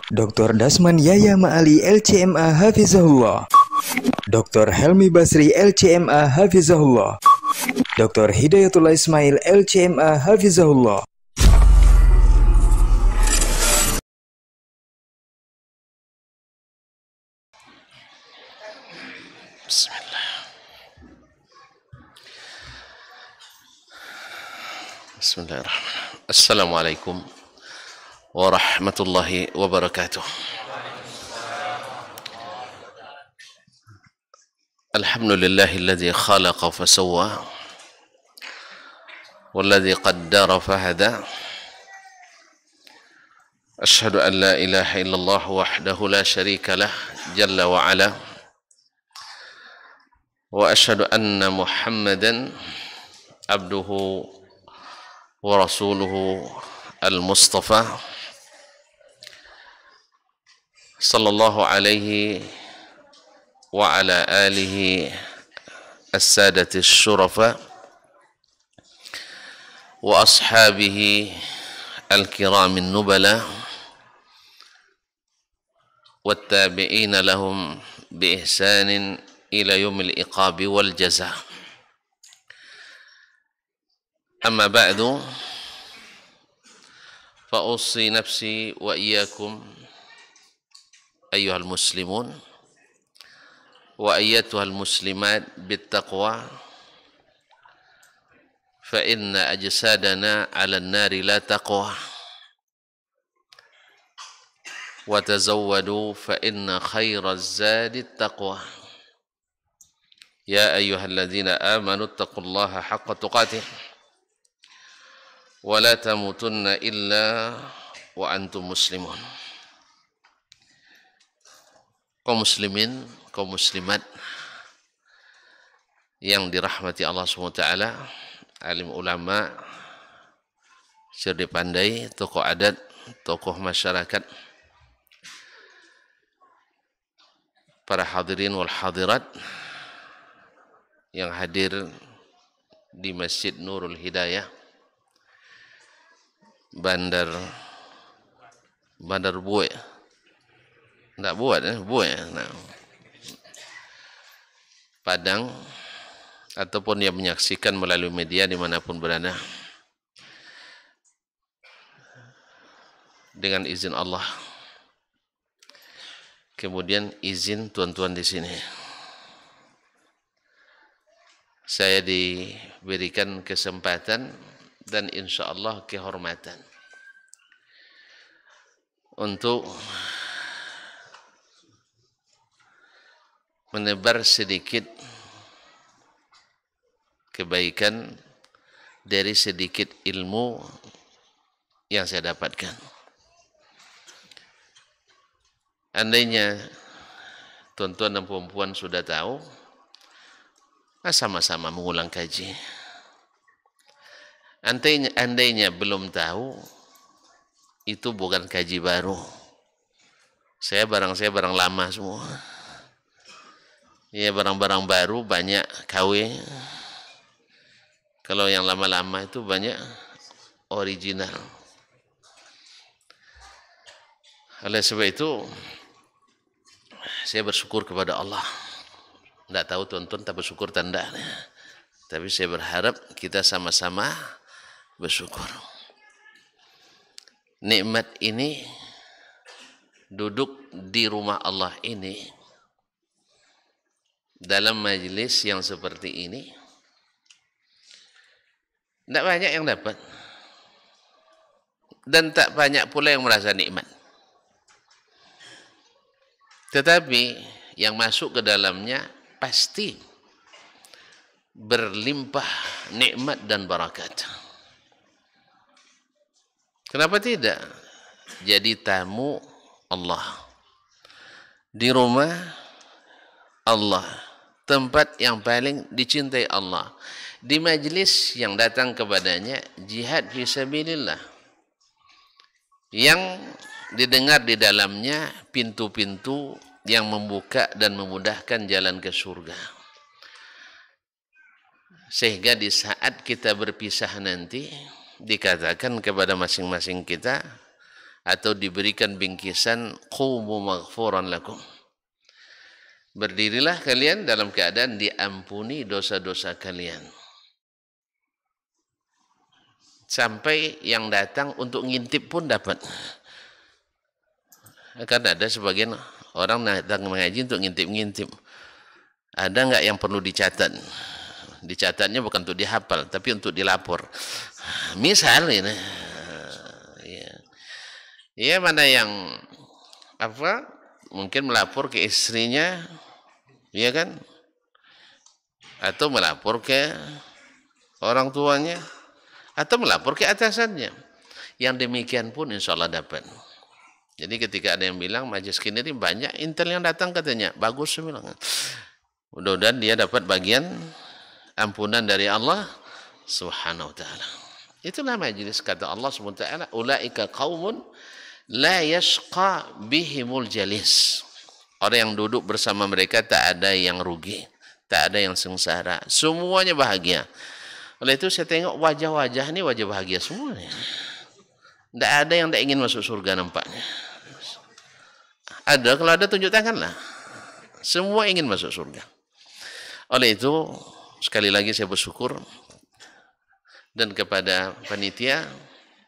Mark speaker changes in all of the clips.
Speaker 1: Dr. Dasman Yaya Ma'ali LCMA Hafizahullah, Dr. Helmi Basri LCMA Hafizahullah, Dr. Hidayatullah Ismail LCMA Hafizahullah.
Speaker 2: Bismillah. Bismillahirrahmanirrahim. Assalamualaikum warahmatullahi wabarakatuh. Alhamdulillahilladzi khalaqa fasawwa walladzi qaddara fahada. Ashhadu an la ilaha illallah wahdahu la syarika lah jalla wa ala. Wa ashhadu anna Muhammadan abduhu wa rasuluhu al-Mustafa sallallahu alaihi wa ala alihi as-sadati syurafa wa ashabihi al-kiramin nubala wa tabi'ina lahum bi ihsanin ila yaumil iqabi wal jaza. Amma ba'du, fa ussi nafsi wa iyyakum ayyuhal muslimun wa ayyatuhal muslimat bittaqwa, fa inna ajsadana 'alan nari la taqwa, wa tazawwadu fa inna khairaz zadi taqwa. Ya ayyuhalladzina amanu taqullaha haqqa tuqatih wa la tamutunna illa wa antum muslimun. Kaum muslimin, kaum muslimat yang dirahmati Allah SWT, alim ulama, cerdik pandai, tokoh adat, tokoh masyarakat, para hadirin wal hadirat yang hadir di Masjid Nurul Hidayah, Bandar Buai, enggak buat Buai, Padang, ataupun yang menyaksikan melalui media dimanapun berada. Dengan izin Allah, kemudian izin tuan-tuan di sini, saya diberikan kesempatan dan insya Allah kehormatan untuk menebar sedikit kebaikan dari sedikit ilmu yang saya dapatkan. Andainya tuan-tuan dan perempuan sudah tahu, sama-sama mengulang kaji. Andainya belum tahu, itu bukan kaji baru. Saya barang lama semua. Ya, barang-barang baru banyak KW. Kalau yang lama-lama itu banyak original. Oleh sebab itu, saya bersyukur kepada Allah. Tidak tahu tuan-tuan tak bersyukur tanda. Tapi saya berharap kita sama-sama bersyukur. Nikmat ini, duduk di rumah Allah ini, dalam majelis yang seperti ini, tidak banyak yang dapat. Dan tak banyak pula yang merasa nikmat. Tetapi yang masuk ke dalamnya pasti berlimpah nikmat dan barakat. Kenapa tidak? Jadi tamu Allah di rumah Allah, tempat yang paling dicintai Allah, di majlis yang datang kepadanya jihad fi sabilillah, yang didengar di dalamnya pintu-pintu yang membuka dan memudahkan jalan ke surga. Sehingga di saat kita berpisah nanti, dikatakan kepada masing-masing kita, atau diberikan bingkisan qumu maghfuran lakum. Berdirilah kalian dalam keadaan diampuni dosa-dosa kalian. Sampai yang datang untuk ngintip pun dapat. Karena ada sebagian orang datang mengaji untuk ngintip-ngintip. Ada nggak yang perlu dicatat? Dicatatnya bukan untuk dihafal, tapi untuk dilapor. Misal ini, ya mana yang mungkin melapor ke istrinya, ya kan? Atau melapor ke orang tuanya, atau melapor ke atasannya. Yang demikian pun insya Allah dapat. Jadi ketika ada yang bilang majelis ini banyak intel yang datang katanya, bagus saya bilang. Mudah-mudahan dia dapat bagian ampunan dari Allah Subhanahu wa taala. Itulah majelis, kata Allah Subhanahu wa taala, ulaika qaumun la yashqa bihimul jalis. Orang yang duduk bersama mereka tak ada yang rugi, tak ada yang sengsara, semuanya bahagia. Oleh itu saya tengok wajah-wajah ini wajah bahagia semuanya. Tidak ada yang tidak ingin masuk surga nampaknya. Ada, kalau ada tunjuk tanganlah. Semua ingin masuk surga. Oleh itu sekali lagi saya bersyukur dan kepada panitia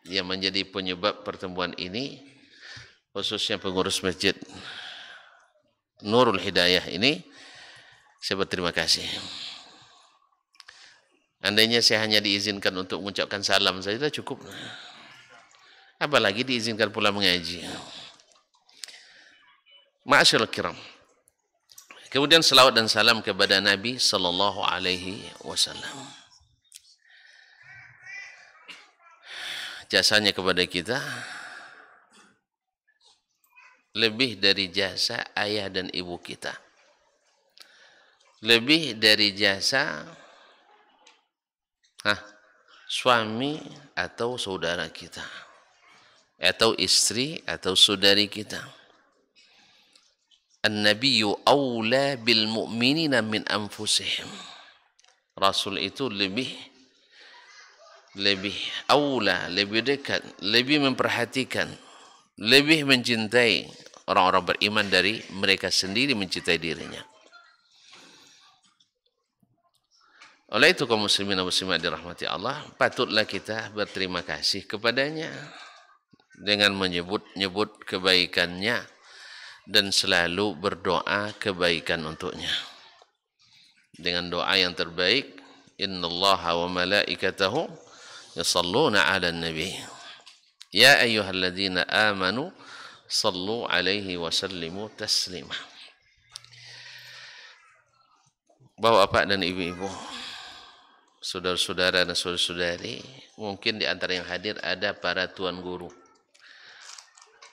Speaker 2: yang menjadi penyebab pertemuan ini, khususnya pengurus masjid Nurul Hidayah ini, saya berterima kasih. Andainya saya hanya diizinkan untuk mengucapkan salam saja cukup. Apalagi diizinkan pula mengaji. Ma'asyiral kiram. Kemudian selawat dan salam kepada Nabi sallallahu alaihi wasallam. Jasanya kepada kita lebih dari jasa ayah dan ibu kita. Lebih dari jasa suami atau saudara kita, atau istri atau saudari kita. An-nabiyyu awla bil mu'minina min anfusihim. Rasul itu lebih awla, lebih dekat, lebih memperhatikan, lebih mencintai orang-orang beriman dari mereka sendiri mencintai dirinya. Oleh itu kaum muslimin dan muslimat dirahmati Allah, patutlah kita berterima kasih kepadanya dengan menyebut-nyebut kebaikannya dan selalu berdoa kebaikan untuknya. Dengan doa yang terbaik, innallaha wa malaikatahu yusalluna 'alan nabi. Ya ayyuhalladzina amanu sallu 'alaihi wa sallimu taslima. Bapak-bapak dan ibu-ibu, saudara-saudara dan saudari-saudari, mungkin di antara yang hadir ada para tuan guru.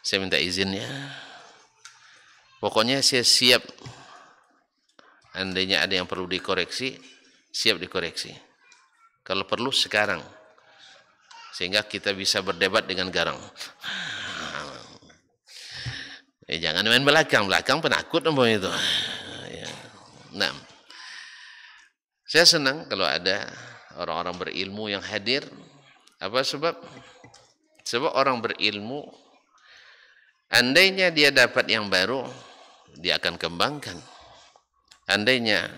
Speaker 2: Saya minta izinnya. Pokoknya saya siap, andainya ada yang perlu dikoreksi, siap dikoreksi. Kalau perlu sekarang, sehingga kita bisa berdebat dengan garang. Jangan main belakang penakut nombor itu. Nah, saya senang kalau ada orang-orang berilmu yang hadir. Apa sebab? Sebab orang berilmu, andainya dia dapat yang baru, dia akan kembangkan. Andainya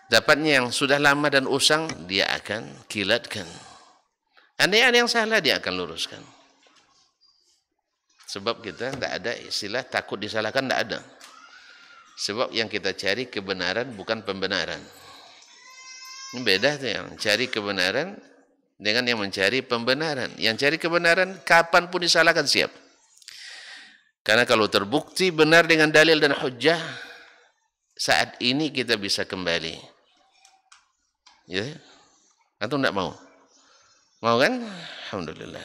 Speaker 2: dapatnya yang sudah lama dan usang, dia akan kilatkan. Andainya ada yang salah, dia akan luruskan. Sebab kita tidak ada istilah takut disalahkan, tidak ada. Sebab yang kita cari kebenaran bukan pembenaran. Ini beda tuh, yang cari kebenaran dengan yang mencari pembenaran. Yang cari kebenaran kapanpun disalahkan siap. Karena kalau terbukti benar dengan dalil dan hujjah, saat ini kita bisa kembali. Ya, atau tidak mau? Mau kan? Alhamdulillah.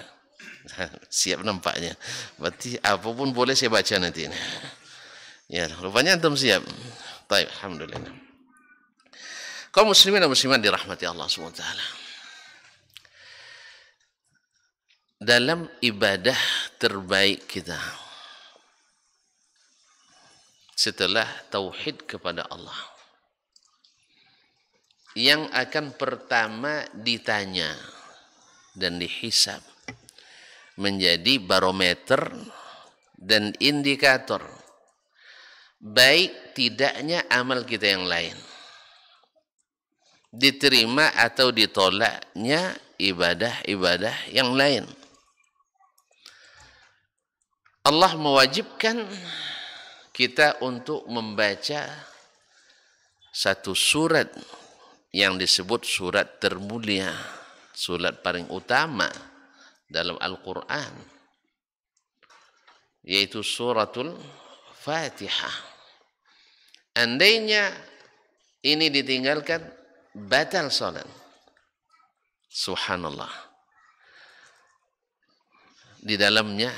Speaker 2: Siap nampaknya. Berarti apapun boleh saya baca nanti. Ya, rupanya antum siap. Baik, alhamdulillah. Kaum muslimin dan muslimat dirahmati Allah SWT. Dalam ibadah terbaik kita setelah tauhid kepada Allah, yang akan pertama ditanya dan dihisab menjadi barometer dan indikator baik tidaknya amal kita yang lain, diterima atau ditolaknya ibadah-ibadah yang lain. Allah mewajibkan kita untuk membaca satu surat yang disebut surat termulia, surat paling utama dalam Al-Quran, yaitu suratul Fatihah. Andainya ini ditinggalkan, batal salat. Subhanallah. Di dalamnya,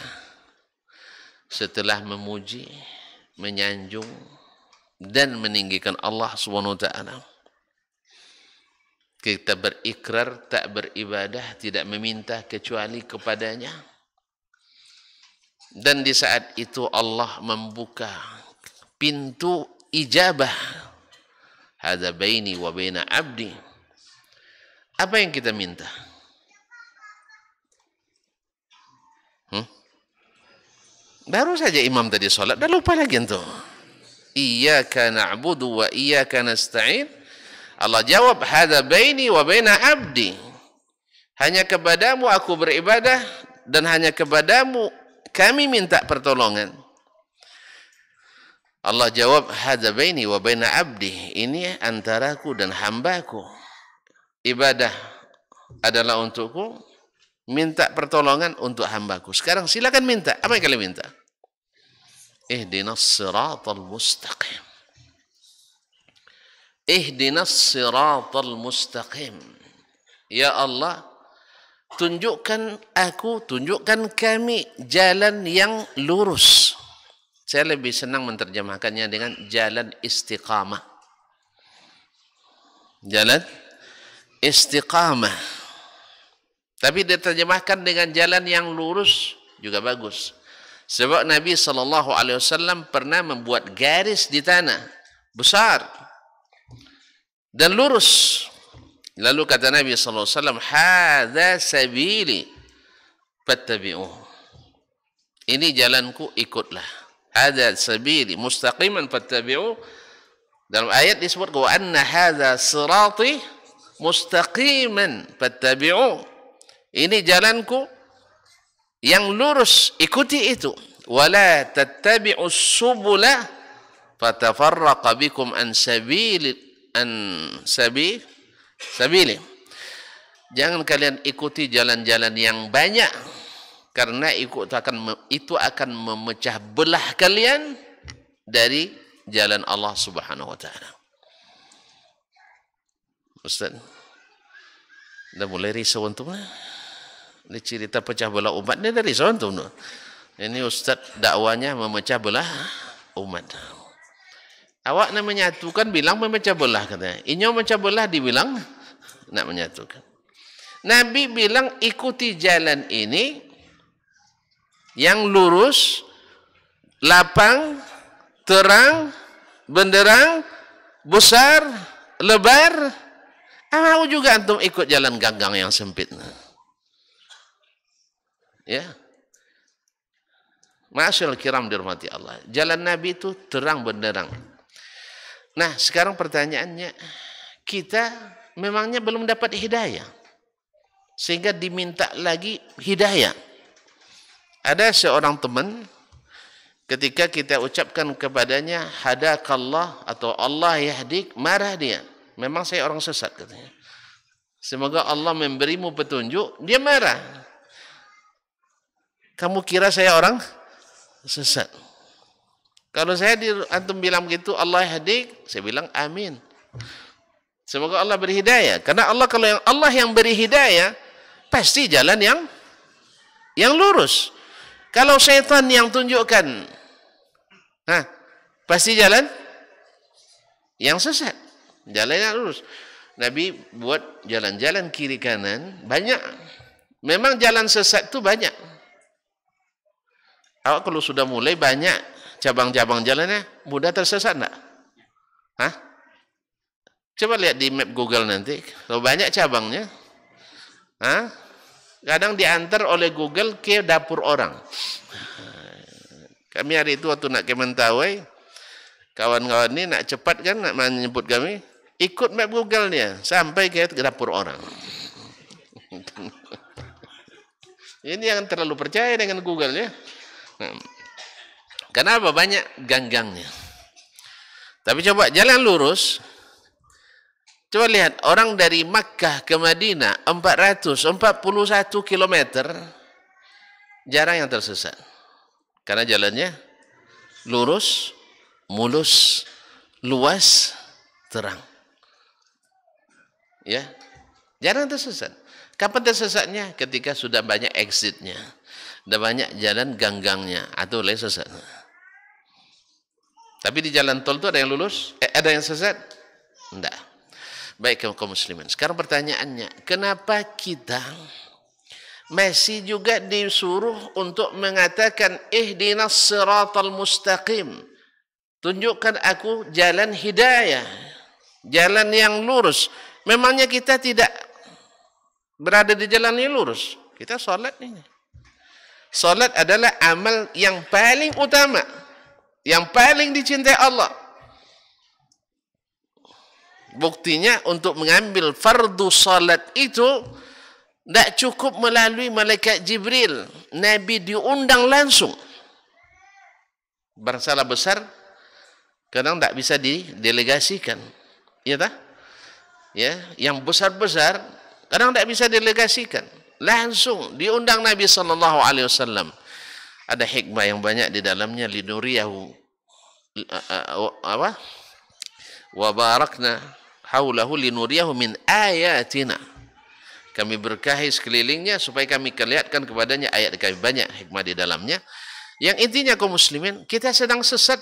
Speaker 2: setelah memuji, menyanjung, dan meninggikan Allah SWT, kita berikrar tak beribadah, tidak meminta kecuali kepadanya. Dan di saat itu Allah membuka pintu ijabah. Hadza baini wa baina abdi. Apa yang kita minta? Baru saja imam tadi sholat, dah lupa lagi itu. Iyyaka na'budu wa iyyaka nasta'in. Allah jawab, hadza baini wa baina abdi. Hanya kepadamu aku beribadah dan hanya kepadamu kami minta pertolongan. Allah jawab, hadza baini wa baina abdi. Ini antaraku dan hambaku. Ibadah adalah untukku, minta pertolongan untuk hambaku. Sekarang silakan minta. Apa yang kalian minta? Ihdinas siratal mustaqim. Ihdinas siratal mustaqim. Ya Allah, tunjukkan aku, tunjukkan kami jalan yang lurus. Saya lebih senang menerjemahkannya dengan jalan istiqamah. Jalan istiqamah. Tapi diterjemahkan dengan jalan yang lurus juga bagus. Sebab Nabi SAW pernah membuat garis di tanah besar dan lurus. Lalu kata Nabi SAW, hadza sabili fattabi'uh. Ini jalanku, ikutlah. Hadza sabili mustaqiman fattabi'uh. Dalam ayat disebut wa anna hadza sirati mustaqiman fattabi'uh. Ini jalanku yang lurus, ikuti itu. Wala tattabi'us subula fatafarraqa bikum an sabili. Jangan kalian ikuti jalan-jalan yang banyak, karena itu akan memecah belah kalian dari jalan Allah Subhanahu wa taala. Ustaz, dah mulai risau antum. Ini cerita pecah belah umat ni dari risau antum. Ini ustaz dakwanya memecah belah umat. Awak nak menyatukan bilang memecah belah katanya. Inyo memecah belah dibilang nak menyatukan. Nabi bilang ikuti jalan ini yang lurus, lapang, terang, benderang, besar, lebar. Mau juga antum ikut jalan ganggang yang sempit. Ya. Ma'asyiral kiram dirahmati Allah. Jalan Nabi itu terang benderang. Nah, sekarang pertanyaannya, kita memangnya belum dapat hidayah, sehingga diminta lagi hidayah. Ada seorang teman, ketika kita ucapkan kepadanya hadakallah atau Allah yahdik, marah dia. Memang saya orang sesat katanya. Semoga Allah memberimu petunjuk, dia marah. Kamu kira saya orang sesat? Kalau saya antum bilang begitu, Allah yahdik, saya bilang amin. Semoga Allah beri hidayah. Karena Allah, kalau Allah yang beri hidayah, pasti jalan yang lurus. Kalau syaitan yang tunjukkan, pasti jalan yang sesat. Jalan yang lurus. Nabi buat jalan-jalan kiri kanan banyak. Memang jalan sesat itu banyak. Awak kalau sudah mulai banyak cabang-cabang jalannya, mudah tersesat enggak? Coba lihat di map Google nanti. Kalau banyak cabangnya, kadang diantar oleh Google ke dapur orang. Kami hari itu waktu nak ke Mentawai, kawan-kawan ni nak cepat kan, nak menyebut kami, ikut map Google dia, sampai ke dapur orang. Ini yang terlalu percaya dengan Google ya. Kenapa? Banyak gang-gangnya. Tapi coba jalan lurus, coba lihat, orang dari Makkah ke Madinah 441 km, jarang yang tersesat. Karena jalannya lurus, mulus, luas, terang. Ya, jarang tersesat. Kapan tersesatnya? Ketika sudah banyak exitnya, sudah banyak jalan gang-gangnya, atau lain sesat. Tapi di jalan tol itu ada yang lurus, ada yang sesat? Enggak. Baik kaum muslimin. Sekarang pertanyaannya, kenapa kita masih juga disuruh untuk mengatakan ihdinas siratal mustaqim, tunjukkan aku jalan hidayah, jalan yang lurus. Memangnya kita tidak berada di jalan yang lurus? Kita salat ini. Salat adalah amal yang paling utama, yang paling dicintai Allah. Buktinya untuk mengambil fardu salat itu tidak cukup melalui malaikat Jibril. Nabi diundang langsung. Bersalah besar kadang tidak bisa didelegasikan. Ya tak? Ya, yang besar-besar kadang tidak bisa delegasikan. Langsung diundang Nabi SAW. Ada hikmah yang banyak di dalamnya. Linuriyahu wa barakna haulahu linuriyahu min ayatina. Kami berkahi sekelilingnya supaya kami kelihatan kepadanya ayat kami. Banyak hikmah di dalamnya. Yang intinya kaum muslimin, kita sedang sesat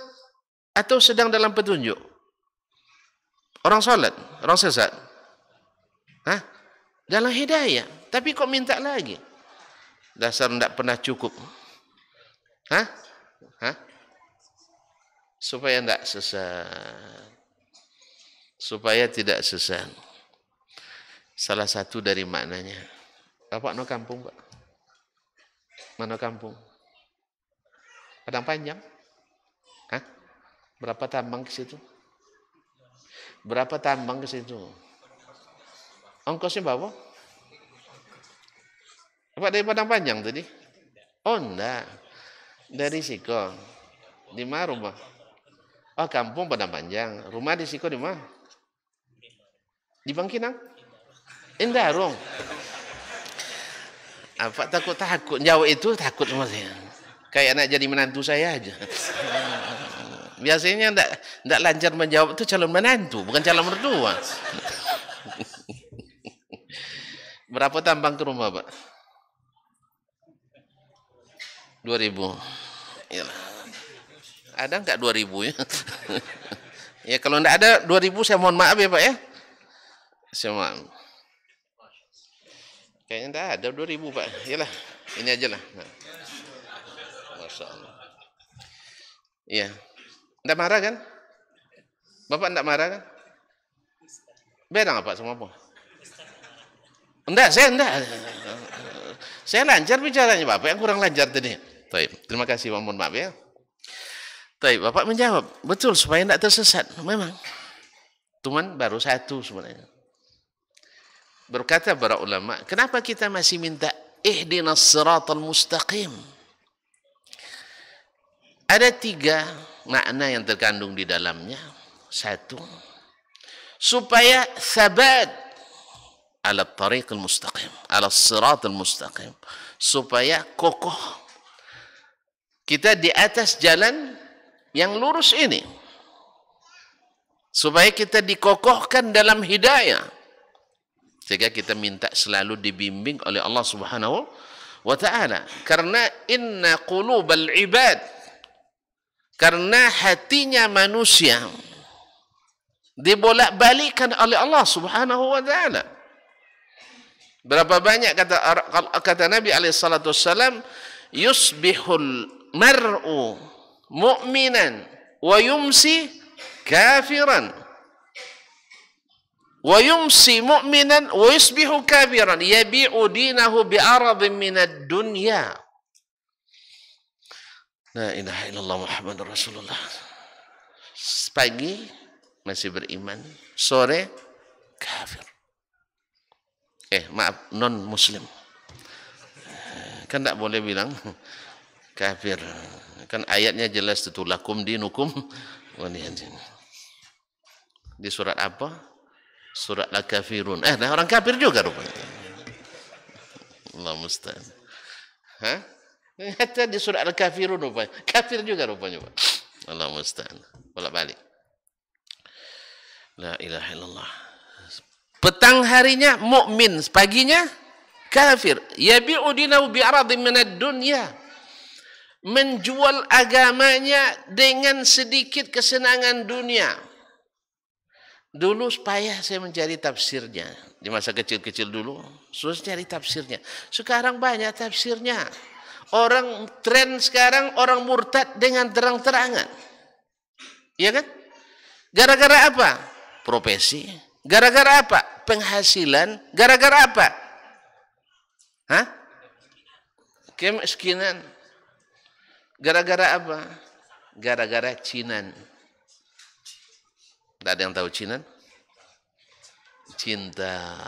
Speaker 2: atau sedang dalam petunjuk? Orang salat, orang sesat. Hah? Dalam hidayah. Tapi kok minta lagi? Dasar tidak pernah cukup. Hah? Hah? Supaya tidak sesat. Supaya tidak sesat. Salah satu dari maknanya. Bapak no kampung, Pak? Mana kampung? Padang Panjang? Hah? Berapa tambang ke situ? Berapa tambang ke situ? Ongkosnya berapa? Bapak dari Padang Panjang tadi? Oh, enggak. Dari Siko. Di mana rumah? Oh, kampung Padang Panjang. Rumah di Siko di mana? Di Bangkinang? Indah, apa takut jawab itu takut sama saya. Kayak nak jadi menantu saya aja. Biasanya enggak lancar menjawab itu calon menantu, bukan calon mertua. Berapa tambang ke rumah, Pak? 2.000. Yalah. Ada enggak 2.000 ya? Ya kalau enggak ada 2.000 saya mohon maaf ya, Pak ya. Saya maaf. Kayaknya enggak ada 2.000, Pak. Yalah, ini aja lah. Nah. Masya Allah. Iya. Enggak marah kan? Bapak enggak marah kan? Beda enggak Pak sama apa? Enggak, saya enggak. Saya lancar bicaranya, Bapak yang kurang lancar tadi. Baik, terima kasih, mohon maaf ya. Baik, Bapak menjawab. Betul, supaya enggak tersesat. Memang. Cuman baru satu sebenarnya. Berkata para ulama, kenapa kita masih minta ihdinas siratal mustaqim? Ada 3 makna yang terkandung di dalamnya. 1, supaya sabat ala tariqil mustaqim, ala siratal mustaqim, supaya kokoh kita di atas jalan yang lurus ini, supaya kita dikokohkan dalam hidayah. Sehingga kita minta selalu dibimbing oleh Allah Subhanahu wa ta'ala. Karena inna qulubal ibad, karena hatinya manusia dibolak-balikkan oleh Allah Subhanahu wa ta'ala. Berapa banyak kata Nabi SAW, yusbihul mar'u mu'minan wa yumsi kafiran wa yumsi mu'minan wa yusbihu kafiran yabi'u dinahu bi'aradin minad dunya. La ilaha illallah Muhammadur Rasulullah. Pagi masih beriman, sore kafir. Maaf, non muslim. Kan tak boleh bilang kafir. Kan ayatnya jelas itu, lakum dinukum waliyadin. Di surat apa? Surat Al-Kafirun. Nah orang kafir juga rupanya. Allah musta'an. Hah? Hatta di surat Al-Kafirun rupanya. Kafir juga rupanya. Allah musta'an. Bolak-balik. La ilaha illallah. Petang harinya mukmin, paginya kafir. Yabi'u dinahu bi'aradin minad dunya. Menjual agamanya dengan sedikit kesenangan dunia. Dulu payah saya mencari tafsirnya. Di masa kecil-kecil dulu, susah cari tafsirnya. Sekarang banyak tafsirnya. Orang tren sekarang, orang murtad dengan terang-terangan. Iya kan? Gara-gara apa? Profesi. Gara-gara apa? Penghasilan. Gara-gara apa? Hah? Kemiskinan. Gara-gara apa? Gara-gara cinan. Tidak ada yang tahu cinan? Cinta.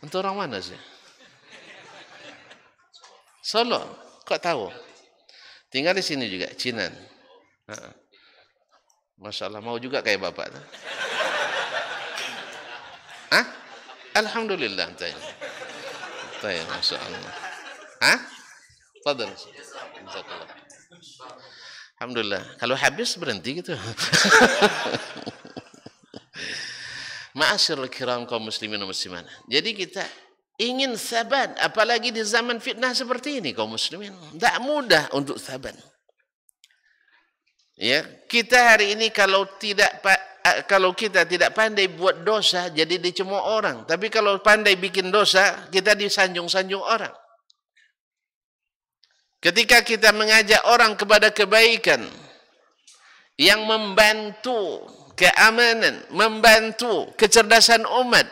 Speaker 2: Untuk orang mana sih? Solo. Kok tahu? Tinggal di sini juga, cinan. Masya Allah, mau juga kayak bapak. Hah? Alhamdulillah. Tayyib, Masya Allah. Hah? Fadal. Alhamdulillah. Kalau habis berhenti gitu. Ma'asyiral kiram kaum muslimin dan muslimat. Jadi kita ingin sabat, apalagi di zaman fitnah seperti ini kaum muslimin. Tak mudah untuk sabat. Ya, kita hari ini kalau kita tidak pandai buat dosa, jadi dicemooh orang. Tapi kalau pandai bikin dosa, kita disanjung-sanjung orang. Ketika kita mengajak orang kepada kebaikan, yang membantu keamanan, membantu kecerdasan umat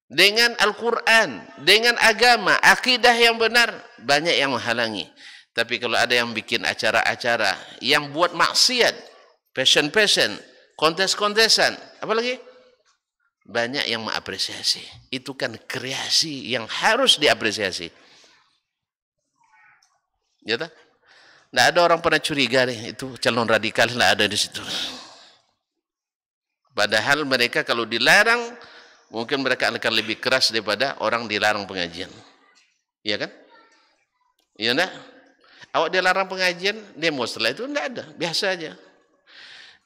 Speaker 2: dengan Al-Quran, dengan agama, akidah yang benar, banyak yang menghalangi. Tapi kalau ada yang bikin acara-acara yang buat maksiat, passion, kontes-kontesan, apalagi banyak yang mengapresiasi. Itu kan kreasi yang harus diapresiasi. Ya tak? Tidak ada orang pernah curiga nih, itu calon radikal, tidak ada di situ. Padahal mereka kalau dilarang, mungkin mereka akan lebih keras daripada orang dilarang pengajian. Iya kan? Iya enggak? Awak dilarang pengajian, demo setelah itu enggak ada, biasa aja.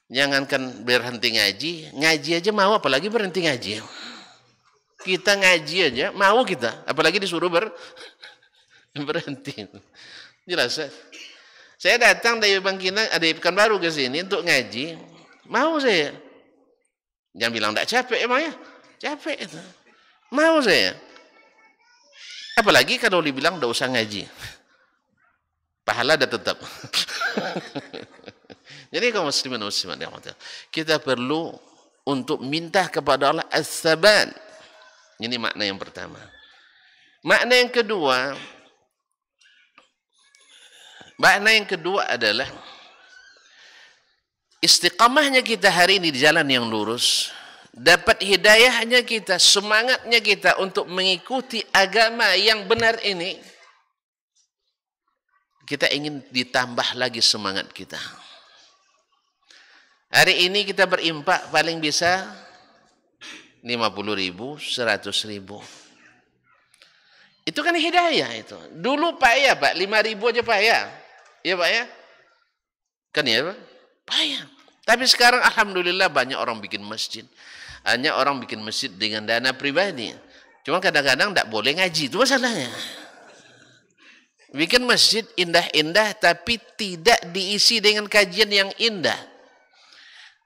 Speaker 2: Jangankan berhenti ngaji aja mau, apalagi berhenti ngaji. Kita ngaji aja, mau kita, apalagi disuruh berhenti. Jelas. Saya datang dari Bangkinang, ada Pekanbaru ke sini untuk ngaji, mau saya. Jangan bilang tak capek emang ya, capek itu. Mau saya. Apalagi kalau dibilang tidak usah ngaji, pahala ada tetap. Jadi kaum muslimin dan muslimat, kita perlu untuk minta kepada Allah as-sabat. Ini makna yang pertama. Makna yang kedua adalah istiqamahnya kita hari ini di jalan yang lurus, dapat hidayahnya kita, semangatnya kita untuk mengikuti agama yang benar ini, kita ingin ditambah lagi semangat kita. Hari ini kita berimpak paling bisa 50.000, 100.000. Itu kan hidayah itu. Dulu payah Pak, 5.000 aja payah. Iya Pak ya? Kan ya Pak? Payah. Tapi sekarang alhamdulillah banyak orang bikin masjid. Hanya orang bikin masjid dengan dana pribadi. Cuma kadang-kadang tak boleh ngaji. Itu masalahnya. Bikin masjid indah-indah tapi tidak diisi dengan kajian yang indah.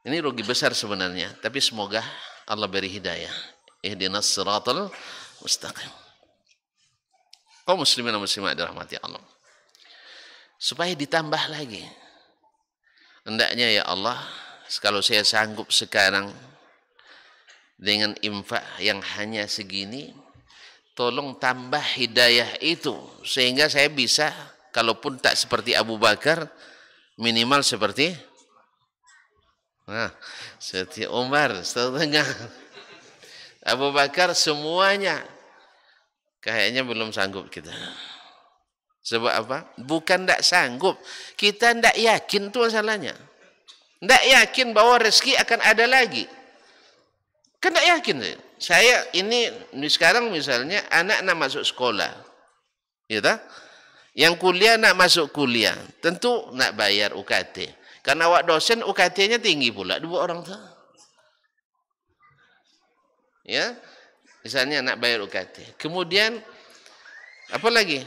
Speaker 2: Ini rugi besar sebenarnya. Tapi semoga Allah beri hidayah. Ihdinas siratal mustaqim. Kaum muslimin dan muslimat dirahmati Allah. Supaya ditambah lagi. Hendaknya ya Allah, kalau saya sanggup sekarang dengan infak yang hanya segini, tolong tambah hidayah itu sehingga saya bisa, kalaupun tak seperti Abu Bakar, minimal seperti seperti Umar setengah. Abu Bakar semuanya kayaknya belum sanggup kita. Sebab apa? Bukan tidak sanggup, kita tidak yakin itu masalahnya. Tidak yakin bahwa rezeki akan ada lagi. Kan tidak yakin. Saya ini sekarang misalnya anak nak masuk sekolah, ya tak? Yang kuliah nak masuk kuliah, tentu nak bayar UKT. Karena awak dosen UKT-nya tinggi pula, 2 orang tu. Ya, misalnya nak bayar UKT. Kemudian apa lagi?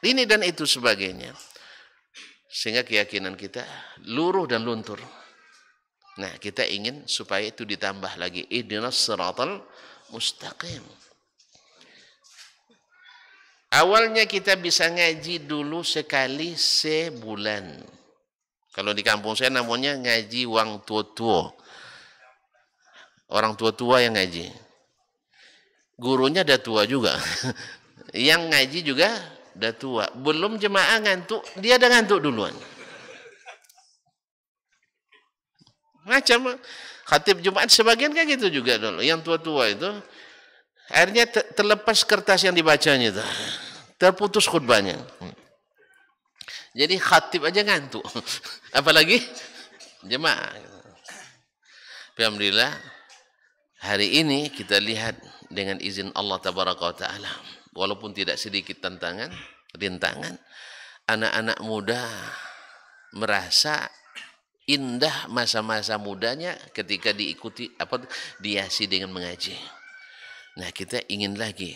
Speaker 2: Ini dan itu sebagainya. Sehingga keyakinan kita luruh dan luntur. Nah, kita ingin supaya itu ditambah lagi. Ihdinas siratal mustaqim. Awalnya kita bisa ngaji dulu sekali sebulan. Kalau di kampung saya namanya ngaji wang tua-tua. Orang tua-tua yang ngaji. Gurunya dah tua juga. Yang ngaji juga dah tua. Belum jemaah ngantuk, dia dah ngantuk duluan. Macam khatib Jumat sebagian kan gitu juga dulu. Yang tua-tua itu akhirnya terlepas kertas yang dibacanya itu. Terputus khutbahnya. Jadi khatib aja ngantuk. Apalagi jemaah. Alhamdulillah hari ini kita lihat dengan izin Allah Tabaraka wa Ta'ala, walaupun tidak sedikit tantangan, rintangan, anak-anak muda merasa indah masa-masa mudanya ketika dihiasi dengan mengaji. Nah, kita ingin lagi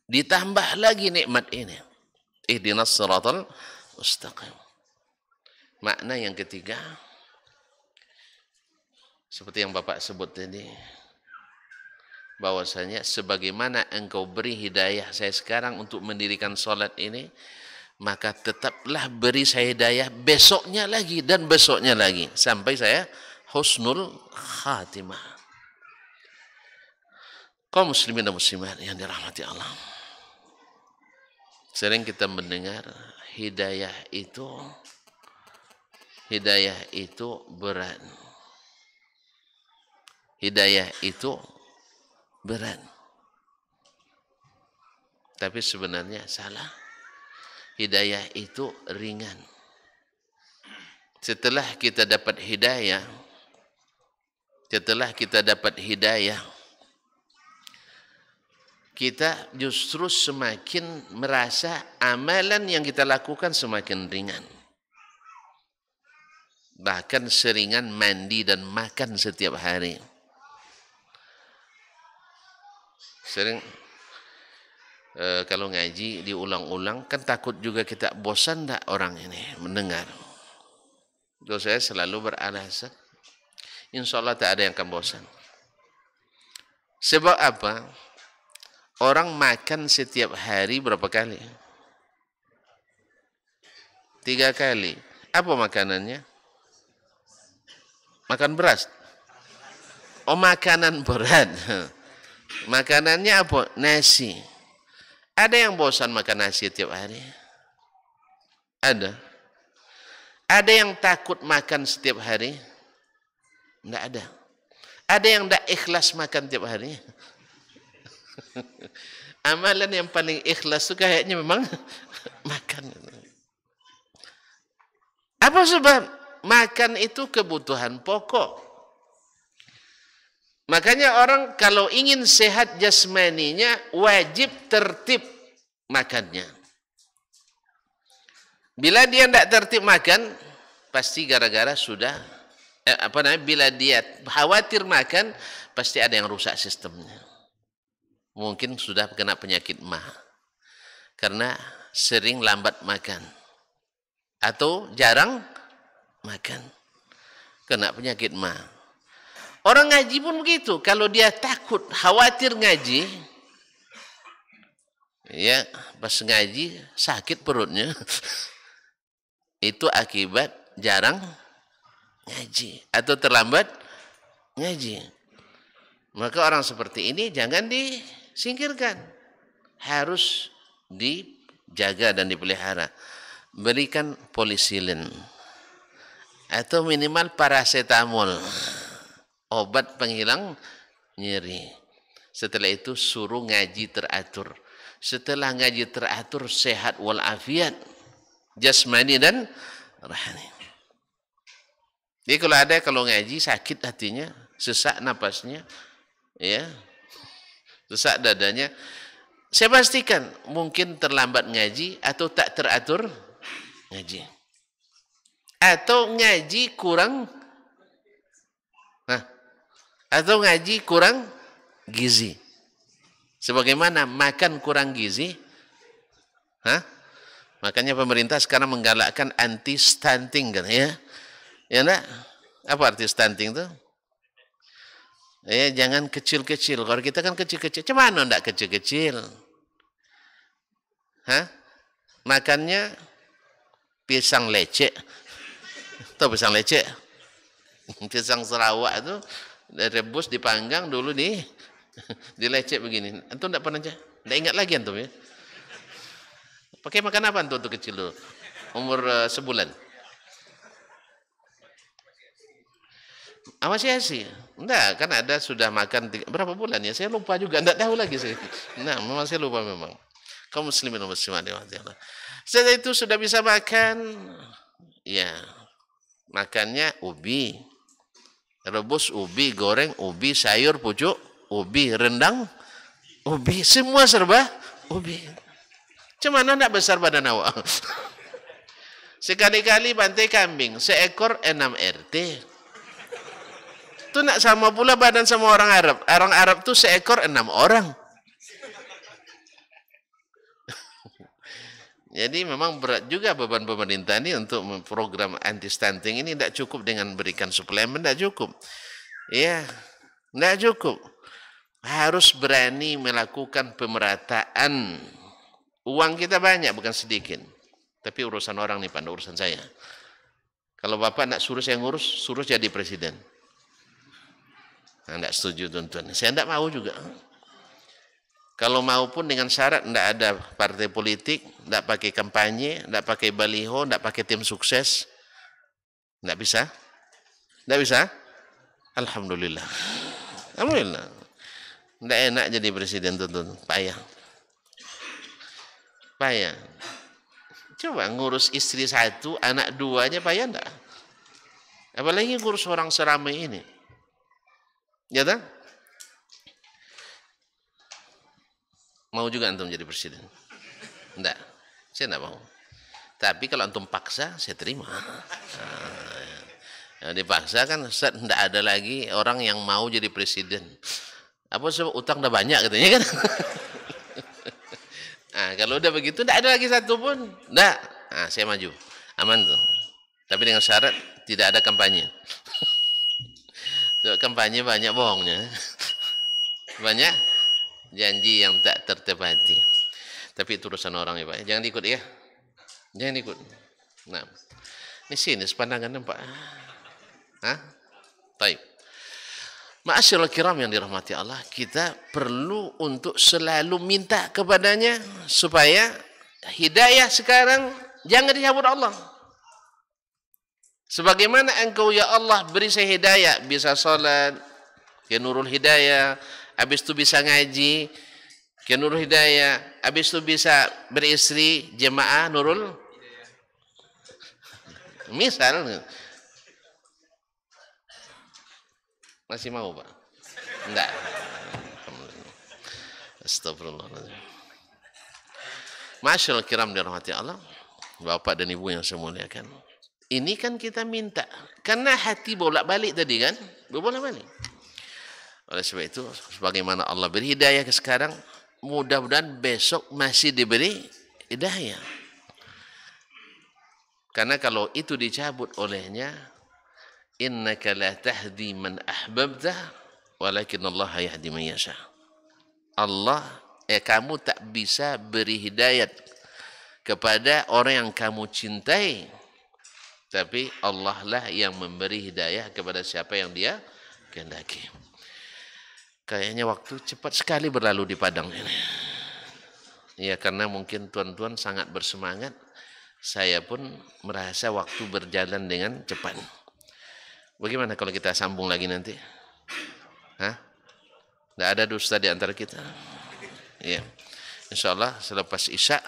Speaker 2: ditambah lagi nikmat ini. Ihdinas siratal mustaqim. Makna yang ketiga, seperti yang Bapak sebut tadi, bahwasanya sebagaimana engkau beri hidayah saya sekarang untuk mendirikan solat ini, maka tetaplah beri saya hidayah besoknya lagi dan besoknya lagi sampai saya husnul khatimah. Kaum muslimin dan muslimat yang dirahmati Allah, sering kita mendengar hidayah itu berat. Hidayah itu berat. Tapi sebenarnya salah. Hidayah itu ringan. Setelah kita dapat hidayah, kita justru semakin merasa amalan yang kita lakukan semakin ringan. Bahkan seringan mandi dan makan setiap hari. Sering kalau ngaji diulang-ulang, kan takut juga kita bosan tak orang ini mendengar. Jadi saya selalu beralasan, insya Allah tak ada yang akan bosan. Sebab apa? Orang makan setiap hari berapa kali? 3 kali. Apa makanannya? Makan beras. Oh, makanan berat. Makanannya apa? Nasi. Ada yang bosan makan nasi tiap hari? Ada. Ada yang takut makan setiap hari? Tidak ada. Ada yang tidak ikhlas makan tiap hari? Amalan yang paling ikhlas itu kayaknya memang makan. Apa sebab? Makan itu kebutuhan pokok. Makanya orang kalau ingin sehat jasmaninya wajib tertib makannya. Bila dia tidak tertib makan, pasti gara-gara sudah bila dia khawatir makan, pasti ada yang rusak sistemnya. Mungkin sudah kena penyakit mah karena sering lambat makan atau jarang makan, kena penyakit mah. Orang ngaji pun begitu. Kalau dia takut, khawatir ngaji, ya pas ngaji sakit perutnya, itu akibat jarang ngaji atau terlambat ngaji. Maka orang seperti ini jangan disingkirkan. Harus dijaga dan dipelihara. Berikan polisilin. Atau minimal paracetamol. Obat penghilang nyeri. Setelah itu suruh ngaji teratur. Setelah ngaji teratur, sehat walafiat. Jasmani dan rohani. Jadi kalau ngaji sakit hatinya, sesak napasnya, ya, sesak dadanya, saya pastikan mungkin terlambat ngaji atau tak teratur ngaji. Atau ngaji kurang, atau ngaji kurang gizi. Sebagaimana makan kurang gizi, makanya pemerintah sekarang menggalakkan anti stunting kan ya. Ya enggak? Apa arti stunting itu? Ya, jangan kecil-kecil. Kalau kita kan kecil-kecil. Cuman enggak kecil-kecil? Makannya pisang lecek. Tahu pisang lecek? Pisang Sarawak itu direbus, dipanggang dulu dilecek begini. Antum enggak pernah aja? Enggak ingat lagi antum ya? Pakai makan apa antum untuk kecil dulu? Umur sebulan. Masih. Enggak, kan ada sudah makan berapa bulan ya? Saya lupa juga, enggak tahu lagi saya. Nah, memang saya lupa memang. Kaum muslimin dan muslimat. Setelah itu sudah bisa makan, ya, makannya ubi, rebus ubi, goreng ubi, sayur pucuk ubi, rendang ubi, semua serba ubi. Cuman enggak besar badan awak. Sekali-kali bantai kambing, seekor 6 RT. Itu nak sama pula badan sama orang Arab. Orang Arab tuh seekor 6 orang. Jadi memang berat juga beban pemerintah ini untuk program anti stunting ini. Tidak cukup dengan berikan suplemen, tidak cukup. Ya, tidak cukup. Harus berani melakukan pemerataan. Uang kita banyak, bukan sedikit. Tapi urusan orang nih, Pak, urusan saya. Kalau Bapak nak suruh saya ngurus, suruh jadi presiden. Tidak setuju tuan-tuan. Saya tidak mau juga. Kalau mau pun dengan syarat tidak ada partai politik, tidak pakai kampanye, tidak pakai baliho, tidak pakai tim sukses. Tidak bisa? Tidak bisa? Alhamdulillah. Alhamdulillah. Tidak enak jadi presiden tuan-tuan. Payah. Payah. Coba ngurus istri 1, anak 2 aja payah enggak? Apalagi ngurus orang seramai ini. Ya tak? Mau juga antum jadi presiden? Enggak, saya enggak mau. Tapi kalau antum paksa, saya terima. Nah, dipaksa kan, enggak ada lagi orang yang mau jadi presiden. Apa sebab utang udah banyak katanya kan? Nah, kalau udah begitu, enggak ada lagi satu pun. Enggak, nah, saya maju. Aman tuh. Tapi dengan syarat tidak ada kampanye. So, kampanye banyak bohongnya. Banyak janji yang tak tertepati. Tapi itu urusan orang ya Pak. Jangan ikut ya. Jangan ikut. Nah, ini sini sepandangan Pak. Baik. Ma'asyiral kiram yang dirahmati Allah, kita perlu untuk selalu minta kepadanya supaya hidayah sekarang jangan dicabut Allah. Sebagaimana engkau ya Allah beri saya hidayah, bisa salat, ke nurul hidayah, habis itu bisa ngaji, ke nurul hidayah, habis itu bisa beristri, jemaah nurul. Misal, masih mau Pak? Enggak. Astagfirullahaladzim. Masyaallah kiram dirahmati Allah, Bapak dan Ibu yang saya muliakan. Ini kan kita minta. Karena hati bolak-balik tadi kan. Bolak-balik. Oleh sebab itu, sebagaimana Allah beri hidayah ke sekarang, mudah-mudahan besok masih diberi hidayah. Karena kalau itu dicabut olehnya, innaka la tahdi man ahbabta, walakin Allah yahdi man yasha. Allah, kamu tak bisa beri hidayat kepada orang yang kamu cintai. Tapi Allah lah yang memberi hidayah kepada siapa yang dia kehendaki. Kayaknya waktu cepat sekali berlalu di Padang ini. Ya, karena mungkin tuan-tuan sangat bersemangat. Saya pun merasa waktu berjalan dengan cepat. Bagaimana kalau kita sambung lagi nanti? Hah? Tidak ada dusta di antara kita. Ya. Insya Allah selepas Isya,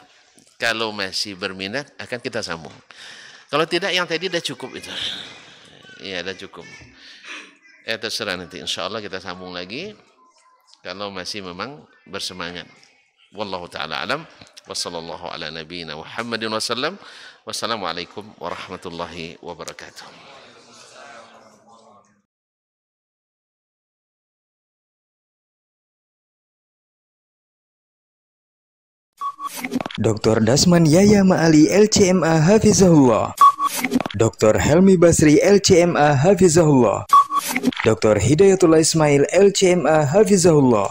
Speaker 2: kalau masih berminat akan kita sambung. Kalau tidak, yang tadi sudah cukup itu. Ya, sudah cukup. Terserah nanti. Insya Allah kita sambung lagi. Kalau masih memang bersemangat. Wallahu ta'ala alam. Wassallallahu ala nabiyina Muhammadin wasallam. Wassalamualaikum warahmatullahi wabarakatuh.
Speaker 1: Dr. Dasman Yaya Ma'ali LCMA Hafizahullah, Dr. Helmi Basri LCMA Hafizahullah, Dr. Hidayatul Ismail LCMA Hafizahullah.